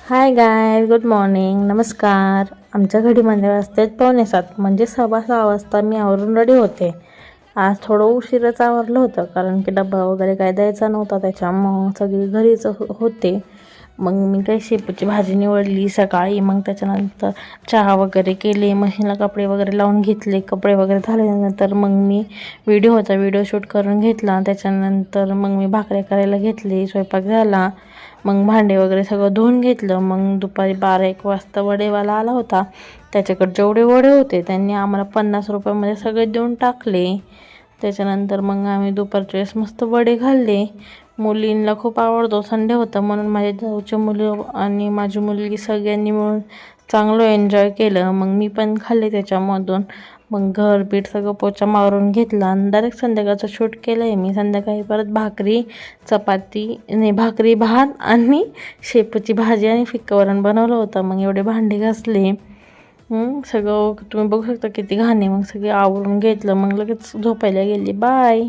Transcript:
हाय गाय, good morning, नमस्कार. आमच्या घडीमध्ये वाजतात 5:45 म्हणजे 6:15 वाजता मी आवरून रेडी होते. आज थोडं उशिराच आवरलं होतं कारण की डब्बा वगैरे काय द्यायचा नव्हता, त्याच्यामुळं सगळी घरीच होते. मग मी काही शेपूची भाजी निवडली सकाळी. मग त्याच्यानंतर चहा वगैरे केले, मशीनला कपडे वगैरे लावून घेतले. कपडे वगैरे झाल्यानंतर मग मी व्हिडिओ शूट करून घेतला. त्याच्यानंतर मग मी भाकऱ्या करायला घेतली, स्वयंपाक झाला. मग भांडे वगैरे सगळं धुवून घेतलं. मग दुपारी 12-1 वाजता वडेवाला आला होता. त्याच्याकडे जेवढे वडे होते त्यांनी आम्हाला 50 रुपयामध्ये सगळे देऊन टाकले. त्याच्यानंतर मग आम्ही दुपारच्या वेळेस मस्त वडे खाल्ले. मुलींना खूप आवडतो, संडे होता म्हणून माझ्या जाऊच्या मुली आणि माझी मुलगी सगळ्यांनी मिळून चांगलं एन्जॉय केलं. मग मी पण खाल्ले त्याच्यामधून. मग घर बीट सगळं पोचा मारून घेतला आणि डायरेक्ट संध्याकाळचं शूट केलं आहे मी. संध्याकाळी परत भाकरी भाकरी भात आणि शेपूची भाजी आणि फिक्कं वरण बनवलं होतं. मग एवढे भांडे घासले. सगळं तुम्ही बघू शकता किती घाण आहे. मग सगळे आवरून घेतलं, मग लगेच झोपायला गेली. बाय.